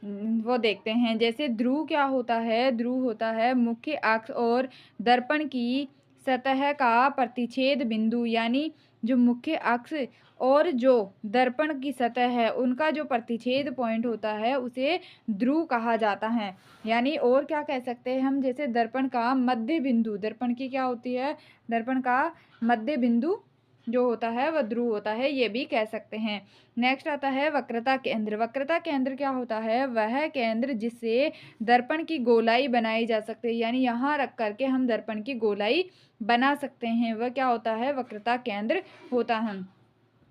वो देखते हैं। जैसे ध्रुव क्या होता है, ध्रुव होता है मुख्य अक्ष और दर्पण की सतह का प्रतिच्छेद बिंदु, यानी जो मुख्य अक्ष और जो दर्पण की सतह है उनका जो प्रतिच्छेद पॉइंट होता है उसे ध्रुव कहा जाता है। यानी और क्या कह सकते हैं हम, जैसे दर्पण का मध्य बिंदु, दर्पण की क्या होती है, दर्पण का मध्य बिंदु जो होता है वह ध्रुव होता है, ये भी कह सकते हैं। नेक्स्ट आता है वक्रता केंद्र। वक्रता केंद्र क्या होता है, वह केंद्र जिससे दर्पण की गोलाई बनाई जा सकती है, यानी यहाँ रख करके हम दर्पण की गोलाई बना सकते हैं, वह क्या होता है, वक्रता केंद्र होता है।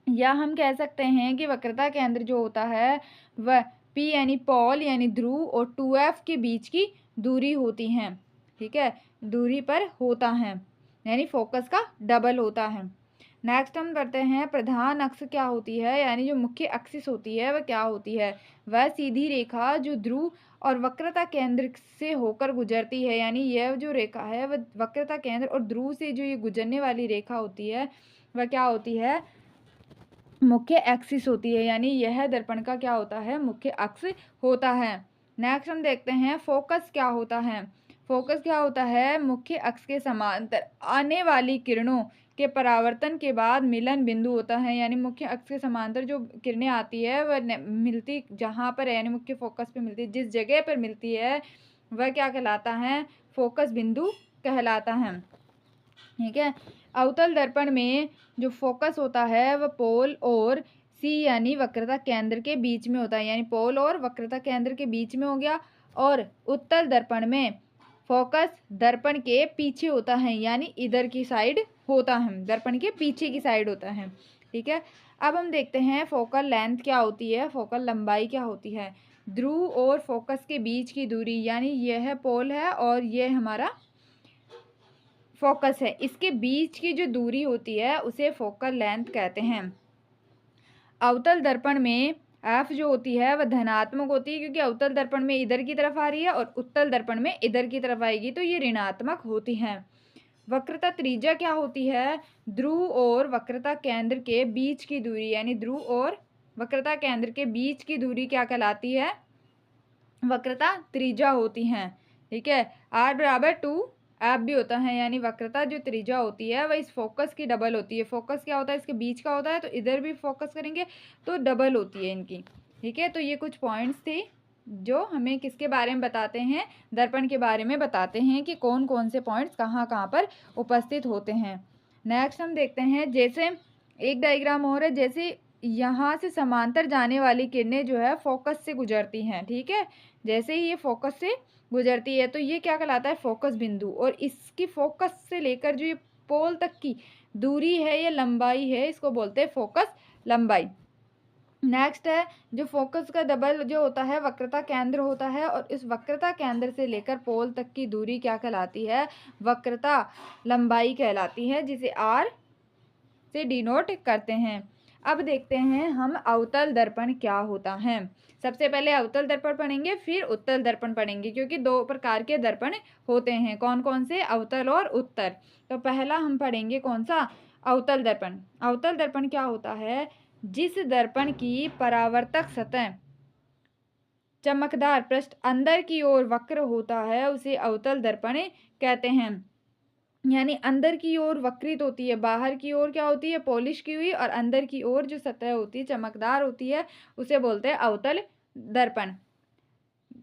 या हम कह सकते हैं कि वक्रता केंद्र जो होता है वह P यानी पॉल यानी ध्रुव और 2F के बीच की दूरी होती है, ठीक है, दूरी पर होता है, यानी फोकस का डबल होता है। नेक्स्ट हम करते हैं प्रधान अक्ष क्या होती है, यानी जो मुख्य एक्सिस होती है वह क्या होती है, वह सीधी रेखा जो ध्रुव और वक्रता केंद्र से होकर गुजरती है, यानी यह जो रेखा है वह वक्रता केंद्र और ध्रुव से जो ये गुजरने वाली रेखा होती है वह क्या होती है, मुख्य एक्सिस होती है, यानी यह दर्पण का क्या होता है, मुख्य अक्ष होता है। नेक्स्ट हम देखते हैं फोकस क्या होता है। फोकस क्या होता है, मुख्य अक्ष के समांतर आने वाली किरणों के परावर्तन के बाद मिलन बिंदु होता है, यानी मुख्य अक्ष के समांतर जो किरणें आती है वह मिलती जहाँ पर है, यानी मुख्य फोकस पे मिलती है, जिस जगह पर मिलती है वह क्या कहलाता है, फोकस बिंदु कहलाता है, ठीक है। अवतल दर्पण में जो फोकस होता है वह पोल और सी यानी वक्रता केंद्र के बीच में होता है, यानी पोल और वक्रता केंद्र के बीच में हो गया। और उत्तल दर्पण में फोकस दर्पण के पीछे होता है, यानी इधर की साइड होता है, दर्पण के पीछे की साइड होता है, ठीक है। अब हम देखते हैं फोकल लेंथ क्या होती है, फोकल लंबाई क्या होती है। ध्रुव और फोकस के बीच की दूरी, यानी यह पोल है और यह हमारा फोकस है, इसके बीच की जो दूरी होती है उसे फोकल लेंथ कहते हैं। अवतल दर्पण में एफ जो होती है वह धनात्मक होती है, क्योंकि अवतल दर्पण में इधर की तरफ आ रही है और उत्तल दर्पण में इधर की तरफ आएगी, तो ये ऋणात्मक होती है। वक्रता त्रिज्या क्या होती है, ध्रुव और वक्रता केंद्र के बीच की दूरी, यानी ध्रुव और वक्रता केंद्र के बीच की दूरी क्या कहलाती है, वक्रता त्रिज्या होती है, ठीक है। R बराबर 2F भी होता है, यानी वक्रता जो त्रिज्या होती है वह इस फोकस की डबल होती है। फोकस क्या होता है, इसके बीच का होता है, तो इधर भी फोकस करेंगे तो डबल होती है इनकी, ठीक है। तो ये कुछ पॉइंट्स थे जो हमें किसके बारे में बताते हैं, दर्पण के बारे में बताते हैं कि कौन कौन से पॉइंट्स कहाँ कहाँ पर उपस्थित होते हैं। नेक्स्ट हम देखते हैं, जैसे एक डायग्राम और है, जैसे यहाँ से समांतर जाने वाली किरणें जो है फोकस से गुजरती हैं, ठीक है। जैसे ही ये फोकस से गुजरती है तो ये क्या कहलाता है, फोकस बिंदु, और इसकी फोकस से लेकर जो ये पोल तक की दूरी है, ये लंबाई है, इसको बोलते हैं फोकस लंबाई। नेक्स्ट है जो फोकस का डबल जो होता है वक्रता केंद्र होता है, और इस वक्रता केंद्र से लेकर पोल तक की दूरी क्या कहलाती है, वक्रता लंबाई कहलाती है, जिसे R से डिनोट करते हैं। अब देखते हैं हम अवतल दर्पण क्या होता है। सबसे पहले अवतल दर्पण पढ़ेंगे, फिर उत्तल दर्पण पढ़ेंगे, क्योंकि दो प्रकार के दर्पण होते हैं, कौन कौन से, अवतल और उत्तर। तो पहला हम पढ़ेंगे कौन सा, अवतल दर्पण। अवतल दर्पण क्या होता है, जिस दर्पण की परावर्तक सतह चमकदार पृष्ठ अंदर की ओर वक्र होता है उसे अवतल दर्पण कहते हैं, यानी अंदर की ओर वक्रित होती है, बाहर की ओर क्या होती है, पॉलिश की हुई, और अंदर की ओर जो सतह होती है चमकदार होती है उसे बोलते हैं अवतल दर्पण,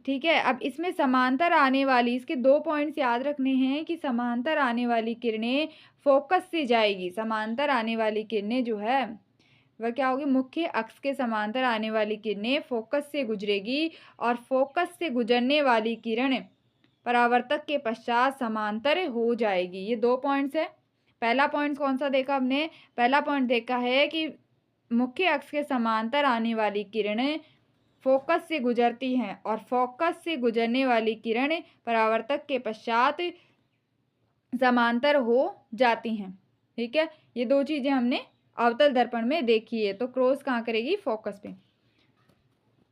ठीक है। अब इसमें समांतर आने वाली, इसके 2 पॉइंट्स याद रखने हैं कि समांतर आने वाली किरणें फोकस से जाएगी, समांतर आने वाली किरणें जो है वह क्या होगी, मुख्य अक्ष के समांतर आने वाली किरणें फोकस से गुजरेगी, और फोकस से गुजरने वाली किरण परावर्तक के पश्चात समांतर हो जाएगी। ये 2 पॉइंट्स है। पहला पॉइंट कौन सा देखा हमने, पहला पॉइंट देखा है कि मुख्य अक्ष के समांतर आने वाली किरणें फोकस से गुजरती हैं, और फोकस से गुजरने वाली किरण परावर्तक के पश्चात समांतर हो जाती हैं, ठीक है। ये 2 चीज़ें हमने अवतल दर्पण में देखी है, तो क्रॉस कहाँ करेगी, फोकस पे।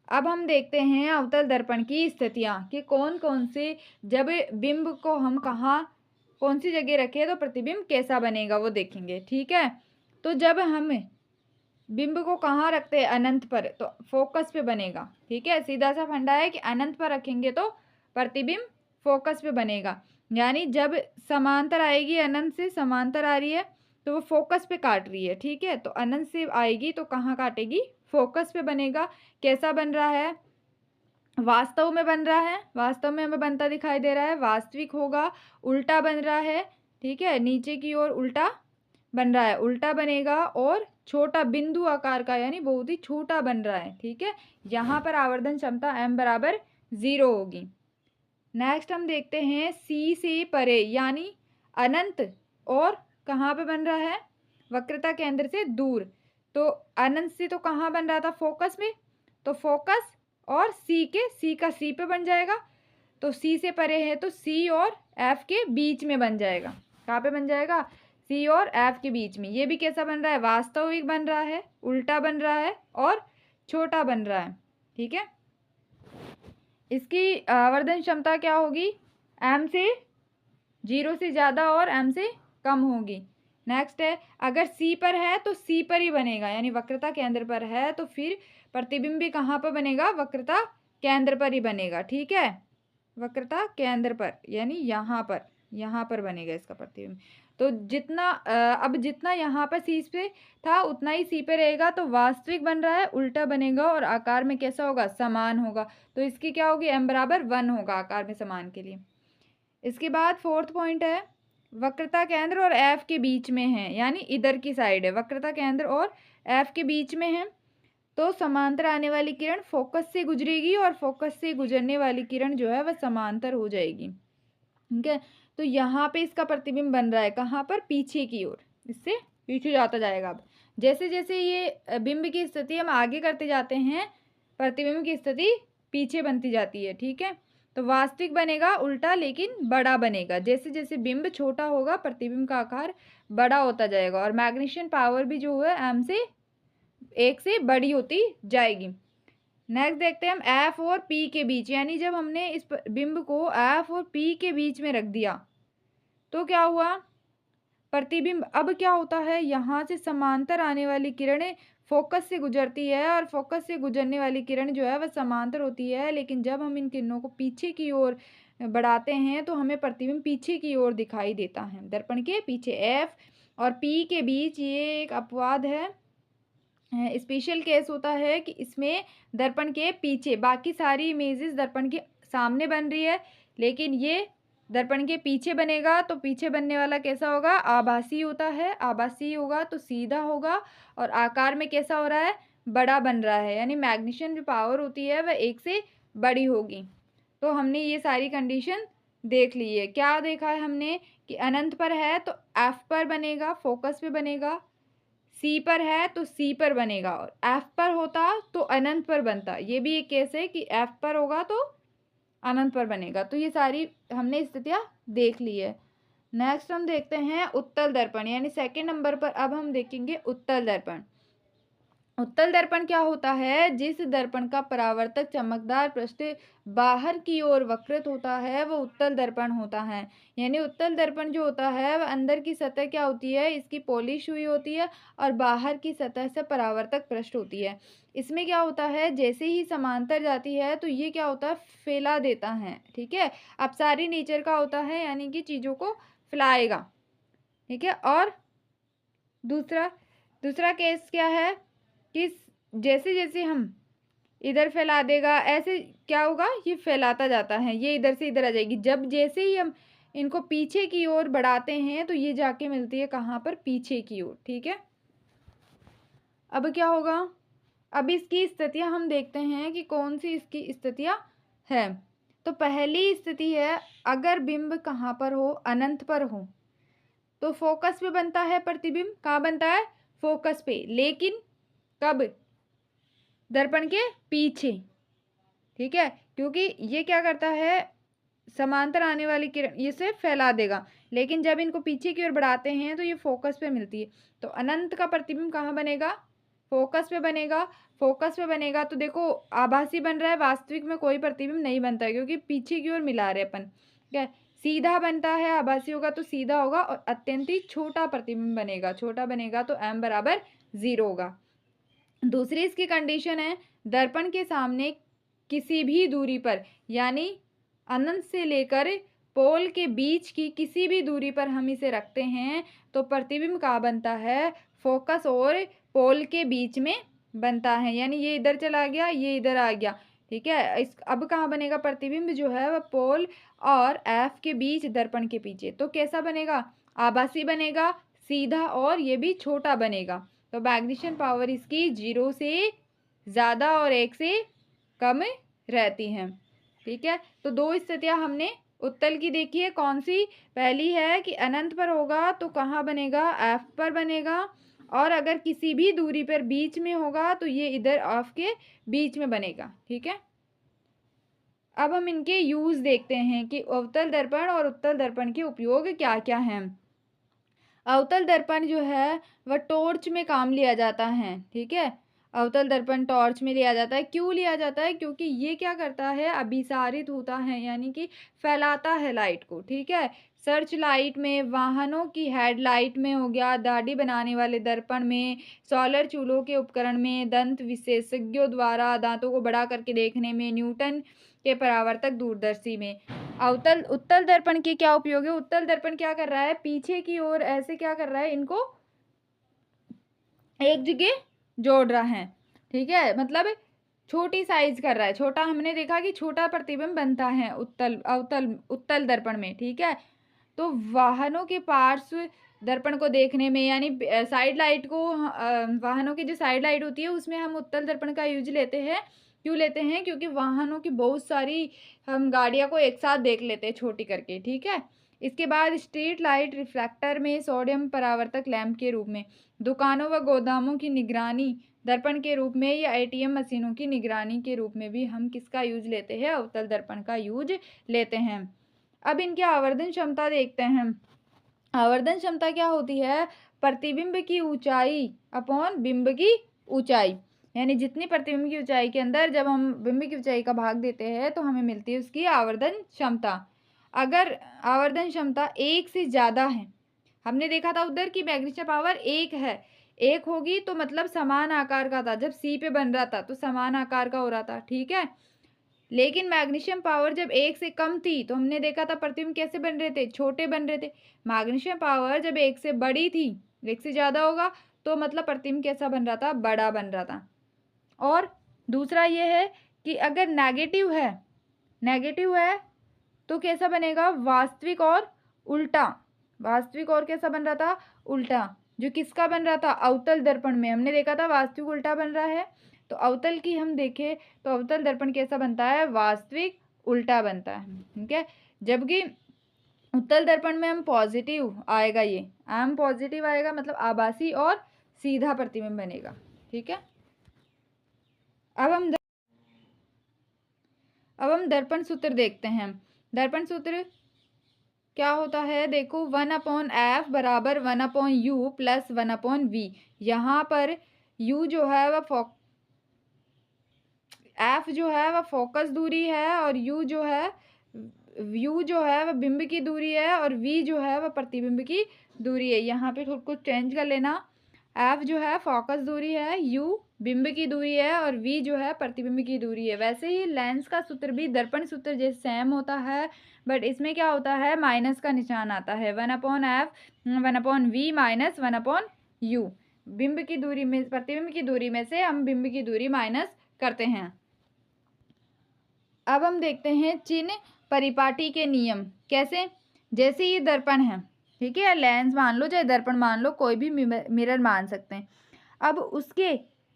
अब हम देखते हैं अवतल दर्पण की स्थितियाँ कि कौन कौन से, जब बिंब को हम कहाँ कौन सी जगह रखें तो प्रतिबिंब कैसा बनेगा वो देखेंगे, ठीक है। तो जब हम बिंब को कहाँ रखते हैं, अनंत पर, तो फोकस पे बनेगा। ठीक है, सीधा सा फंडा है कि अनंत पर रखेंगे तो प्रतिबिंब फोकस पे बनेगा। यानी जब समांतर आएगी, अनंत से समांतर आ रही है तो वो फोकस पे काट रही है। ठीक है, तो अनंत से आएगी तो कहाँ काटेगी, फोकस पे बनेगा। कैसा बन रहा है, वास्तव में बन रहा है, वास्तव में हमें बनता दिखाई दे रहा है, वास्तविक होगा, उल्टा बन रहा है। ठीक है, नीचे की ओर उल्टा बन रहा है, उल्टा बनेगा और छोटा बिंदु आकार का, यानी बहुत ही छोटा बन रहा है। ठीक है, यहाँ पर आवर्धन क्षमता m बराबर 0 होगी। नेक्स्ट हम देखते हैं C से परे, यानी अनंत और कहाँ पे बन रहा है, वक्रता केंद्र से दूर। तो अनंत से तो कहाँ बन रहा था, फोकस में, तो फोकस और C का C पे बन जाएगा। तो C से परे है तो C और F के बीच में बन जाएगा। कहाँ पे बन जाएगा, C और F के बीच में। ये भी कैसा बन रहा है, वास्तविक बन रहा है, उल्टा बन रहा है और छोटा बन रहा है। ठीक है, इसकी आवर्धन क्षमता क्या होगी, m से 0 से ज़्यादा और m से कम होगी। नेक्स्ट है, अगर C पर है तो C पर ही बनेगा, यानी वक्रता केंद्र पर है तो फिर प्रतिबिंब भी कहाँ पर बनेगा, वक्रता केंद्र पर ही बनेगा। ठीक है, वक्रता केंद्र पर, यानी यहाँ पर बनेगा इसका प्रतिबिंब। तो जितना अब जितना यहाँ पर C पे था उतना ही C पे रहेगा, तो वास्तविक बन रहा है, उल्टा बनेगा और आकार में कैसा होगा, समान होगा। तो इसकी क्या होगी, m बराबर 1 होगा आकार में समान के लिए। इसके बाद फोर्थ पॉइंट है, वक्रता केंद्र और F के बीच में है, यानी इधर की साइड है, वक्रता केंद्र और F के बीच में है। तो समांतर आने वाली किरण फोकस से गुजरेगी और फोकस से गुजरने वाली किरण जो है वह समांतर हो जाएगी। ठीक है, तो यहाँ पे इसका प्रतिबिंब बन रहा है कहाँ पर, पीछे की ओर, इससे पीछे जाता जाएगा। अब जैसे जैसे ये बिंब की स्थिति हम आगे करते जाते हैं, प्रतिबिंब की स्थिति पीछे बनती जाती है। ठीक है, तो वास्तविक बनेगा उल्टा लेकिन बड़ा बनेगा। जैसे जैसे बिंब छोटा होगा प्रतिबिंब का आकार बड़ा होता जाएगा और मैग्नीशियन पावर भी जो है m से 1 से बड़ी होती जाएगी। नेक्स्ट देखते हैं हम F और P के बीच, यानी जब हमने इस बिंब को F और P के बीच में रख दिया तो क्या हुआ, प्रतिबिंब अब क्या होता है, यहाँ से समांतर आने वाली किरणें फोकस से गुजरती है और फोकस से गुजरने वाली किरण जो है वह समांतर होती है। लेकिन जब हम इन किरणों को पीछे की ओर बढ़ाते हैं तो हमें प्रतिबिंब पीछे की ओर दिखाई देता है, दर्पण के पीछे। F और P के बीच ये एक अपवाद है, स्पेशल केस होता है कि इसमें दर्पण के पीछे, बाकी सारी इमेजेस दर्पण के सामने बन रही है लेकिन ये दर्पण के पीछे बनेगा। तो पीछे बनने वाला कैसा होगा, आभासी होता है, आभासी होगा तो सीधा होगा और आकार में कैसा हो रहा है, बड़ा बन रहा है, यानी मैग्नीशियन जो पावर होती है वह 1 से बड़ी होगी। तो हमने ये सारी कंडीशन देख ली है। क्या देखा है हमने कि अनंत पर है तो F पर बनेगा, फोकस पे बनेगा, C पर है तो C पर बनेगा और F पर होता तो अनंत पर बनता। ये भी एक केस है कि F पर होगा तो अनंत पर बनेगा। तो ये सारी हमने स्थितियाँ देख ली है। नेक्स्ट हम देखते हैं उत्तल दर्पण, यानी सेकंड नंबर पर अब हम देखेंगे उत्तल दर्पण। उत्तल दर्पण क्या होता है, जिस दर्पण का परावर्तक चमकदार पृष्ठ बाहर की ओर वक्रित होता है वो उत्तल दर्पण होता है। यानी उत्तल दर्पण जो होता है वह अंदर की सतह क्या होती है, इसकी पॉलिश हुई होती है और बाहर की सतह से परावर्तक पृष्ठ होती है। इसमें क्या होता है, जैसे ही समांतर जाती है तो ये क्या होता है, फैला देता है। ठीक है, अपसारी नेचर का होता है, यानी कि चीज़ों को फैलाएगा। ठीक है, और दूसरा दूसरा केस क्या है कि जैसे जैसे हम इधर फैला देगा, ऐसे क्या होगा, ये फैलाता जाता है, ये इधर से इधर आ जाएगी। जब जैसे ही हम इनको पीछे की ओर बढ़ाते हैं तो ये जाके मिलती है कहाँ पर, पीछे की ओर। ठीक है, अब क्या होगा, अब इसकी स्थितियाँ हम देखते हैं कि कौन सी इसकी स्थितियाँ है। तो पहली स्थिति है, अगर बिंब कहाँ पर हो, अनंत पर हो तो फोकस पे बनता है प्रतिबिंब, कहाँ बनता है, फोकस पे, लेकिन कब, दर्पण के पीछे। ठीक है, क्योंकि ये क्या करता है, समांतर आने वाली किरण इसे फैला देगा, लेकिन जब इनको पीछे की ओर बढ़ाते हैं तो ये फोकस पे मिलती है। तो अनंत का प्रतिबिंब कहाँ बनेगा, फोकस पे बनेगा। फोकस पे बनेगा तो देखो आभासी बन रहा है, वास्तविक में कोई प्रतिबिंब नहीं बनता है क्योंकि पीछे की ओर मिला रहे अपन। ठीक है, सीधा बनता है, आभासी होगा तो सीधा होगा और अत्यंत ही छोटा प्रतिबिंब बनेगा, छोटा बनेगा तो m बराबर 0 होगा। दूसरी इसकी कंडीशन है, दर्पण के सामने किसी भी दूरी पर, यानी अनंत से लेकर पोल के बीच की किसी भी दूरी पर हम इसे रखते हैं तो प्रतिबिंब कहाँ बनता है, फोकस और पोल के बीच में बनता है। यानी ये इधर चला गया, ये इधर आ गया, ठीक है। इस अब कहाँ बनेगा प्रतिबिंब जो है वह पोल और एफ के बीच, दर्पण के पीछे। तो कैसा बनेगा, आभासी बनेगा, सीधा, और ये भी छोटा बनेगा। तो मैग्नीशियम पावर इसकी 0 से ज़्यादा और 1 से कम रहती हैं, ठीक है। तो दो स्थितियां हमने उत्तल की देखी है। कौन सी, पहली है कि अनंत पर होगा तो कहाँ बनेगा, एफ पर बनेगा, और अगर किसी भी दूरी पर बीच में होगा तो ये इधर एफ के बीच में बनेगा, ठीक है। अब हम इनके यूज देखते हैं कि अवतल दर्पण और उत्तल दर्पण के उपयोग क्या क्या हैं। अवतल दर्पण जो है वह टॉर्च में काम लिया जाता है, ठीक है। अवतल दर्पण टॉर्च में लिया जाता है। क्यों लिया जाता है, क्योंकि ये क्या करता है, अभिसारित होता है, यानी कि फैलाता है लाइट को, ठीक है। सर्च लाइट में, वाहनों की हेडलाइट में हो गया, दाढ़ी बनाने वाले दर्पण में, सोलर चूल्हों के उपकरण में, दंत विशेषज्ञों द्वारा दांतों को बड़ा करके देखने में, न्यूटन के परावर्तक दूरदर्शी में। अवतल उत्तल दर्पण के क्या उपयोग है, उत्तल दर्पण क्या कर रहा है, पीछे की ओर ऐसे क्या कर रहा है, इनको एक जगह जोड़ रहा है, ठीक है। मतलब छोटी साइज कर रहा है, छोटा, हमने देखा कि छोटा प्रतिबिंब बनता है उत्तल दर्पण में, ठीक है। तो वाहनों के पार्श्व दर्पण को देखने में, यानी साइड लाइट को, वाहनों की जो साइड लाइट होती है उसमें हम उत्तल दर्पण का यूज लेते हैं। क्यों लेते हैं, क्योंकि वाहनों की बहुत सारी हम गाड़ियां को एक साथ देख लेते हैं छोटी करके, ठीक है। इसके बाद स्ट्रीट लाइट रिफ्लेक्टर में, सोडियम परावर्तक लैंप के रूप में, दुकानों व गोदामों की निगरानी दर्पण के रूप में, या एटीएम मशीनों की निगरानी के रूप में भी हम किसका यूज लेते हैं, अवतल दर्पण का यूज लेते हैं। अब इनकी आवर्धन क्षमता देखते हैं। आवर्धन क्षमता क्या होती है, प्रतिबिंब की ऊंचाई अपॉन बिंब की ऊंचाई, यानी जितनी प्रतिबिंब की ऊंचाई के अंदर जब हम बिंब की ऊंचाई का भाग देते हैं तो हमें मिलती है उसकी आवर्धन क्षमता। अगर आवर्धन क्षमता 1 से ज़्यादा है, हमने देखा था उधर की मैग्नीशियम पावर 1 है, 1 होगी तो मतलब समान आकार का था, जब सी पे बन रहा था तो समान आकार का हो रहा था, ठीक है। लेकिन मैग्नीशियम पावर जब 1 से कम थी तो हमने देखा था प्रतिबिंब कैसे बन रहे थे, छोटे बन रहे थे। मैग्नीशियम पावर जब 1 से बड़ी थी, 1 से ज़्यादा होगा तो मतलब प्रतिबिंब कैसा बन रहा था, बड़ा बन रहा था। और दूसरा ये है कि अगर नेगेटिव है तो कैसा बनेगा, वास्तविक और उल्टा। वास्तविक और कैसा बन रहा था, उल्टा, जो किसका बन रहा था, अवतल दर्पण में हमने देखा था वास्तविक उल्टा बन रहा है। तो अवतल की हम देखें तो अवतल दर्पण कैसा बनता है, वास्तविक उल्टा बनता है, ठीक है। जबकि उत्तल दर्पण में हम पॉजिटिव आएगा, ये एम पॉजिटिव आएगा, मतलब आभासी और सीधा प्रतिबिंब बनेगा, ठीक है। अब हम दर्पण सूत्र देखते हैं। दर्पण सूत्र क्या होता है, देखो 1/f बराबर 1/u प्लस 1/v। यहाँ पर u जो है वह f जो है वह फोकस दूरी है, और u जो है वह बिंब की दूरी है, और v जो है वह प्रतिबिंब की दूरी है। यहाँ पे थोड़ा कुछ चेंज कर लेना, f जो है फोकस दूरी है, u बिंब की दूरी है, और v जो है प्रतिबिंब की दूरी है। वैसे ही लेंस का सूत्र भी दर्पण सूत्र जैसे सेम होता है, बट इसमें क्या होता है, माइनस का निशान आता है, 1/f 1/v माइनस 1/u। बिंब की दूरी में, प्रतिबिंब की दूरी में से हम बिंब की दूरी माइनस करते हैं। अब हम देखते हैं चिन्ह परिपाटी के नियम। कैसे, जैसे ये दर्पण है, ठीक है, लेंस मान लो चाहे दर्पण मान लो, कोई भी मिरर मान सकते हैं। अब उसके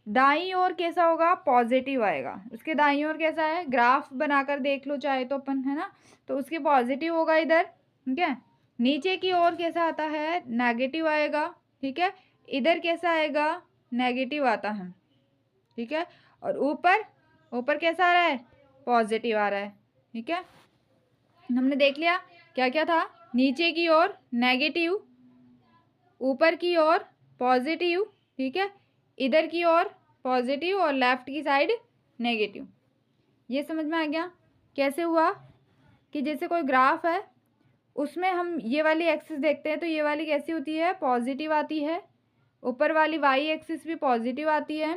दाईं ओर कैसा होगा, पॉजिटिव आएगा। उसके दाईं ओर कैसा है, ग्राफ बनाकर देख लो चाहे तो अपन, है ना। तो उसके पॉजिटिव होगा इधर, ठीक है। नीचे की ओर कैसा आता है, नेगेटिव आएगा, ठीक है। इधर कैसा आएगा, नेगेटिव आता है, ठीक है। और ऊपर ऊपर कैसा आ रहा है, पॉजिटिव आ रहा है, ठीक है। हमने देख लिया क्या क्या था, नीचे की ओर नेगेटिव, ऊपर की ओर पॉजिटिव, ठीक है, इधर की ओर पॉजिटिव, और लेफ्ट की साइड नेगेटिव। ये समझ में आ गया कैसे हुआ, कि जैसे कोई ग्राफ है उसमें हम ये वाली एक्सिस देखते हैं तो ये वाली कैसी होती है, पॉजिटिव आती है, ऊपर वाली वाई एक्सिस भी पॉजिटिव आती है,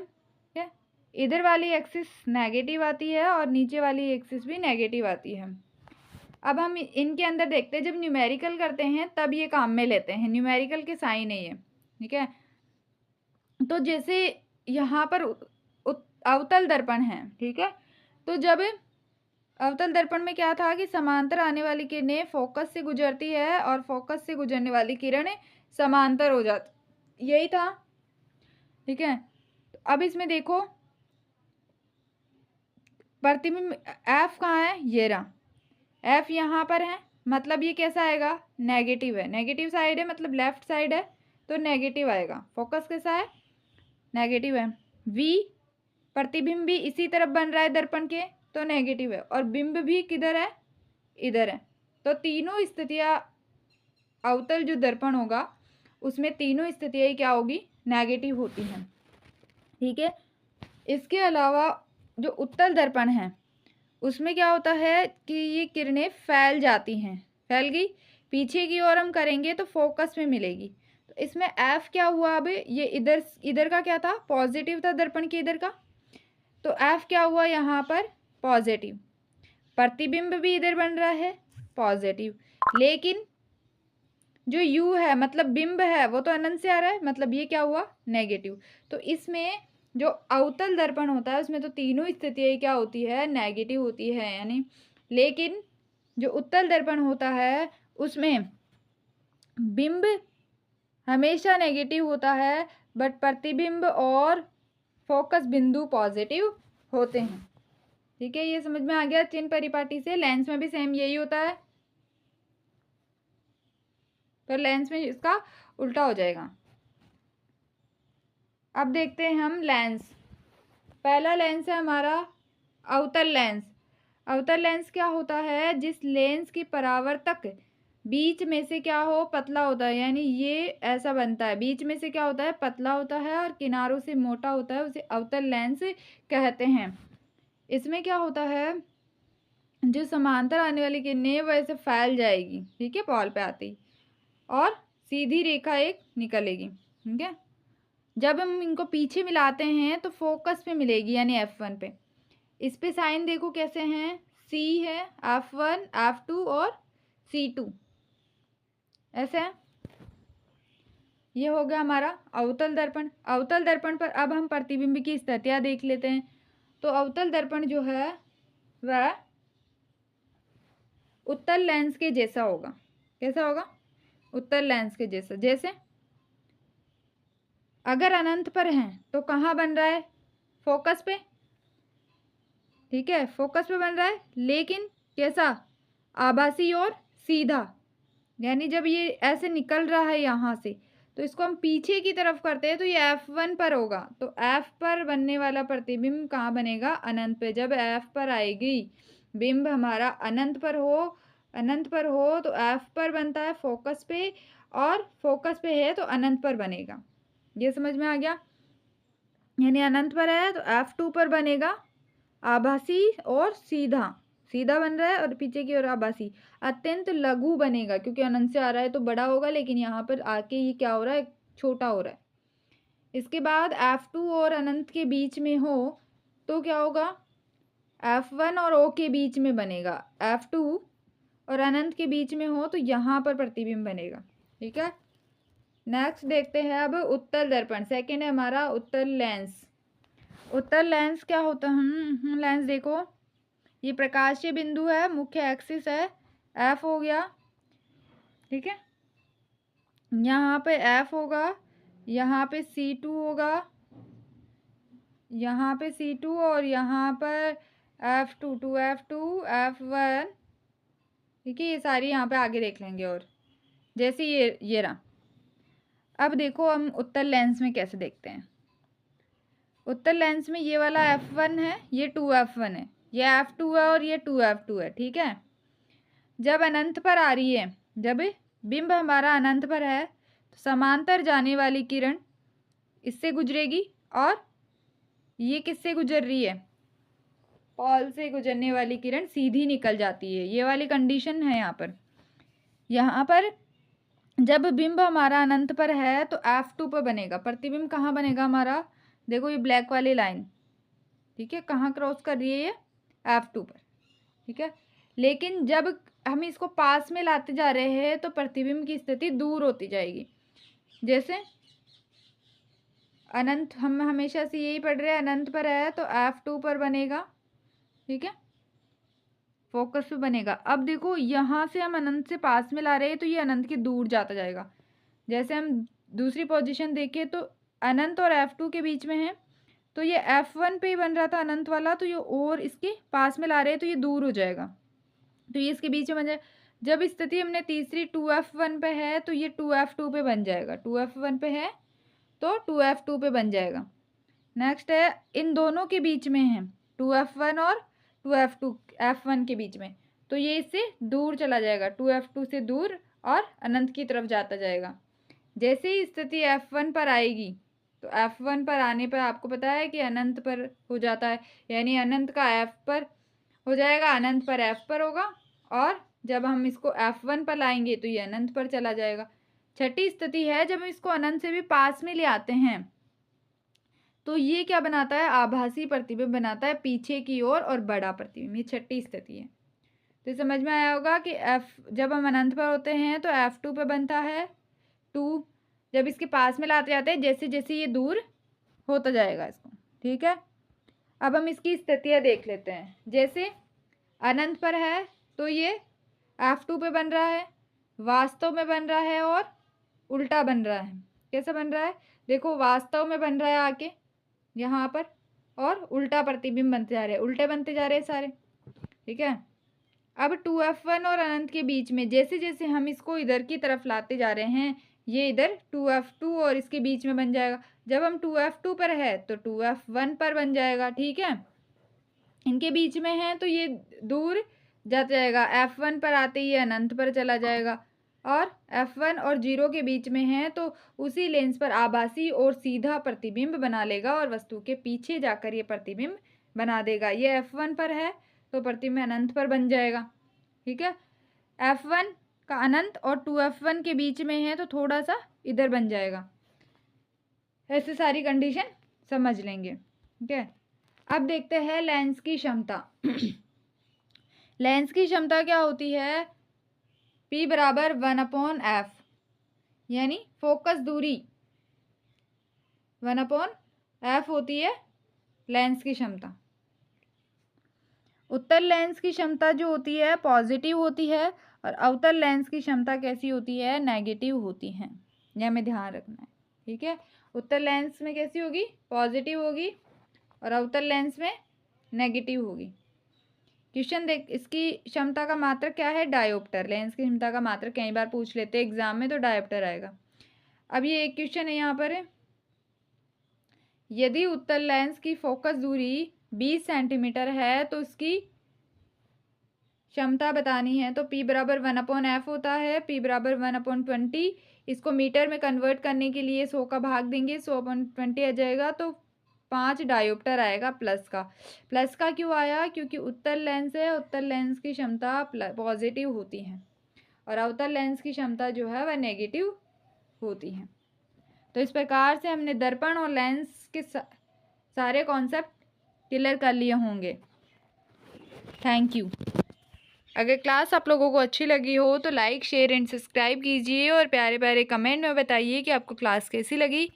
ठीक है, इधर वाली एक्सिस नेगेटिव आती है और नीचे वाली एक्सिस भी नेगेटिव आती है। अब हम इनके अंदर देखते हैं, जब न्यूमेरिकल करते हैं तब ये काम में लेते हैं, न्यूमेरिकल के साइन है ये, ठीक है। तो जैसे यहाँ पर अवतल दर्पण है, ठीक है, तो जब अवतल दर्पण में क्या था कि समांतर आने वाली किरणें फोकस से गुजरती है और फोकस से गुजरने वाली किरणें समांतर हो जाती, यही था, ठीक है। तो अब इसमें देखो प्रतिबिंब एफ कहाँ है, ये रहा, एफ यहाँ पर है, मतलब ये कैसा आएगा, नेगेटिव है, नेगेटिव साइड है, मतलब लेफ्ट साइड है तो नेगेटिव आएगा। फोकस कैसा है, नेगेटिव है। वी प्रतिबिंब भी इसी तरफ बन रहा है दर्पण के तो नेगेटिव है, और बिंब भी किधर है, इधर है। तो तीनों स्थितियाँ अवतल जो दर्पण होगा उसमें तीनों स्थितियाँ क्या होगी, नेगेटिव होती हैं, ठीक है। इसके अलावा जो उत्तल दर्पण है उसमें क्या होता है कि ये किरणें फैल जाती हैं, फैल गई पीछे की ओर हम करेंगे तो फोकस में मिलेगी। तो इसमें एफ क्या हुआ, अब ये इधर का क्या था, पॉजिटिव था दर्पण के इधर का, तो एफ क्या हुआ यहाँ पर, पॉजिटिव। प्रतिबिंब भी इधर बन रहा है पॉजिटिव, लेकिन जो यू है मतलब बिंब है वो तो अनंत से आ रहा है, मतलब ये क्या हुआ, नेगेटिव। तो इसमें जो अवतल दर्पण होता है उसमें तो तीनों स्थितियाँ क्या होती है, नेगेटिव होती है यानी, लेकिन जो उत्तल दर्पण होता है उसमें बिंब हमेशा नेगेटिव होता है, बट प्रतिबिंब और फोकस बिंदु पॉजिटिव होते हैं, ठीक है। ये समझ में आ गया चिन्ह परिपाटी से। लेंस में भी सेम यही होता है, पर लेंस में इसका उल्टा हो जाएगा। अब देखते हैं हम लेंस। पहला लेंस है हमारा अवतल लेंस। अवतल लेंस क्या होता है, जिस लेंस की परावर्तक बीच में से क्या हो, पतला होता है, यानी ये ऐसा बनता है, बीच में से क्या होता है, पतला होता है और किनारों से मोटा होता है, उसे अवतल लेंस कहते हैं। इसमें क्या होता है, जो समांतर आने वाली किरणें वो ऐसे फैल जाएगी, ठीक है, बॉल पे आती ही, और सीधी रेखा एक निकलेगी, ठीक है। जब हम इनको पीछे मिलाते हैं तो फोकस पे मिलेगी, यानी F1 पे। इस पे साइन देखो कैसे हैं, C है, F1, F2 और C2, ऐसे है। ये हो गया हमारा अवतल दर्पण। अवतल दर्पण पर अब हम प्रतिबिंब की स्थितियाँ देख लेते हैं। तो अवतल दर्पण जो है वह उत्तल लेंस के जैसा होगा। कैसा होगा, उत्तल लेंस के जैसा। जैसे अगर अनंत पर हैं तो कहाँ बन रहा है, फोकस पे, ठीक है, फोकस पे बन रहा है, लेकिन कैसा, आभासी और सीधा, यानी जब ये ऐसे निकल रहा है यहाँ से तो इसको हम पीछे की तरफ करते हैं तो ये F1 पर होगा। तो F पर बनने वाला प्रतिबिंब कहाँ बनेगा, अनंत पे। जब F पर आएगी बिंब हमारा अनंत पर हो तो F पर बनता है फोकस पे, और फोकस पे है तो अनंत पर बनेगा। ये समझ में आ गया, यानी अनंत पर है तो F2 पर बनेगा आभासी और सीधा, सीधा बन रहा है और पीछे की ओर आभासी। अत्यंत लघु बनेगा क्योंकि अनंत से आ रहा है तो बड़ा होगा, लेकिन यहाँ पर आके ये क्या हो रहा है, छोटा हो रहा है। इसके बाद F2 और अनंत के बीच में हो तो क्या होगा, F1 और O के बीच में बनेगा। F2 और अनंत के बीच में हो तो यहाँ पर प्रतिबिंब बनेगा, ठीक है। नेक्स्ट देखते हैं अब उत्तल दर्पण। सेकेंड है हमारा उत्तल लेंस। उत्तल लेंस क्या होता है, लेंस देखो, ये प्रकाशीय बिंदु है, मुख्य एक्सिस है, F हो गया, ठीक है। यहाँ पे F होगा, यहाँ पे C2 होगा, यहाँ पे C2 और यहाँ पर F2, 2F2, F1, ठीक है। ये सारी यहाँ पे आगे देख लेंगे। और जैसे ये रहा। अब देखो हम उत्तल लेंस में कैसे देखते हैं। उत्तल लेंस में ये वाला F1 है, ये 2F1 है, ये F2 है और ये 2F2 है, ठीक है। जब अनंत पर आ रही है, जब बिंब हमारा अनंत पर है तो समांतर जाने वाली किरण इससे गुजरेगी, और ये किससे गुजर रही है, पॉल से गुजरने वाली किरण सीधी निकल जाती है। ये वाली कंडीशन है यहाँ पर। यहाँ पर जब बिंब हमारा अनंत पर है तो F2 पर बनेगा, प्रतिबिंब कहाँ बनेगा हमारा, देखो ये ब्लैक वाली लाइन, ठीक है, कहाँ क्रॉस कर रही है ये, F2 पर, ठीक है। लेकिन जब हम इसको पास में लाते जा रहे हैं तो प्रतिबिंब की स्थिति दूर होती जाएगी। जैसे अनंत, हम हमेशा से यही पढ़ रहे हैं, अनंत पर है तो F2 पर बनेगा, ठीक है, फोकस पे बनेगा। अब देखो यहाँ से हम अनंत से पास में ला रहे हैं तो ये अनंत के दूर जाता जाएगा। जैसे हम दूसरी पोजीशन देखें तो अनंत और F2 के बीच में है, तो ये F1 पे ही बन रहा था अनंत वाला, तो ये और इसके पास में ला रहे हैं तो ये दूर हो जाएगा, तो ये इसके बीच में बन जाएगा। जब स्थिति हमने तीसरी 2F1 पे है तो ये 2F2 पे बन जाएगा, 2F1 पे है तो 2F2 पे बन जाएगा। नेक्स्ट है इन दोनों के बीच में है 2F1 और 2F2, F1 के बीच में, तो ये इससे दूर चला जाएगा, 2F2 से दूर और अनंत की तरफ जाता जाएगा। जैसे ही स्थिति F1 पर आएगी तो F1 पर आने पर आपको पता है कि अनंत पर हो जाता है, यानी अनंत का F पर हो जाएगा, अनंत पर F पर होगा, और जब हम इसको F1 पर लाएंगे तो ये अनंत पर चला जाएगा। छठी स्थिति है जब हम इसको अनंत से भी पास में ले आते हैं तो ये क्या बनाता है, आभासी प्रतिबिंब बनाता है पीछे की ओर और बड़ा प्रतिबिंब। ये छठी स्थिति है। तो समझ में आया होगा कि जब हम अनंत पर होते हैं तो F2 पे बनता है 2, जब इसके पास में लाते जाते हैं जैसे जैसे ये दूर होता जाएगा इसको, ठीक है। अब हम इसकी स्थितियाँ देख लेते हैं। जैसे अनंत पर है तो ये F2 पे बन रहा है, वास्तव में बन रहा है और उल्टा बन रहा है। कैसे बन रहा है, देखो वास्तव में बन रहा है आके यहाँ पर, और उल्टा प्रतिबिंब बनते जा रहे हैं, उल्टे बनते जा रहे हैं सारे, ठीक है। अब 2F1 और अनंत के बीच में जैसे जैसे हम इसको इधर की तरफ लाते जा रहे हैं, ये इधर 2F2 और इसके बीच में बन जाएगा। जब हम 2F2 पर है तो 2F1 पर बन जाएगा, ठीक है। इनके बीच में है तो ये दूर जाता जाएगा, F1 पर आते ही अनंत पर चला जाएगा, और F1 और 0 के बीच में है तो उसी लेंस पर आभासी और सीधा प्रतिबिंब बना लेगा और वस्तु के पीछे जाकर ये प्रतिबिंब बना देगा। ये F1 पर है तो प्रतिबिंब अनंत पर बन जाएगा, ठीक है। F1 का अनंत और 2F1 के बीच में है तो थोड़ा सा इधर बन जाएगा। ऐसे सारी कंडीशन समझ लेंगे, ठीक है। अब देखते हैं लेंस की क्षमता। लेंस की क्षमता क्या होती है, P बराबर 1/f, यानी फोकस दूरी 1/f होती है लेंस की क्षमता। उत्तल लेंस की क्षमता जो होती है पॉजिटिव होती है, और अवतल लेंस की क्षमता कैसी होती है, नेगेटिव होती है। यह हमें ध्यान रखना है, ठीक है। उत्तल लेंस में कैसी होगी, पॉजिटिव होगी, और अवतल लेंस में नेगेटिव होगी। क्वेश्चन देख, इसकी क्षमता का मात्रक क्या है, डायोप्टर। लेंस की क्षमता का मात्रक कई बार पूछ लेते हैं एग्जाम में, तो डायोप्टर आएगा। अब ये एक क्वेश्चन है यहाँ पर, यदि उत्तल लेंस की फोकस दूरी 20 सेंटीमीटर है तो इसकी क्षमता बतानी है, तो P बराबर 1/f होता है, P बराबर 1/20। इसको मीटर में कन्वर्ट करने के लिए 100 का भाग देंगे, 100/20 आ जाएगा, तो 5 डायोप्टर आएगा प्लस का। प्लस का क्यों आया, क्योंकि उत्तल लेंस है, उत्तल लेंस की क्षमता पॉजिटिव होती है, और अवतल लेंस की क्षमता जो है वह नेगेटिव होती है। तो इस प्रकार से हमने दर्पण और लेंस के सारे कॉन्सेप्ट क्लियर कर लिए होंगे। Thank you. अगर क्लास आप लोगों को अच्छी लगी हो तो लाइक शेयर एंड सब्सक्राइब कीजिए, और प्यारे प्यारे कमेंट में बताइए कि आपको क्लास कैसी लगी।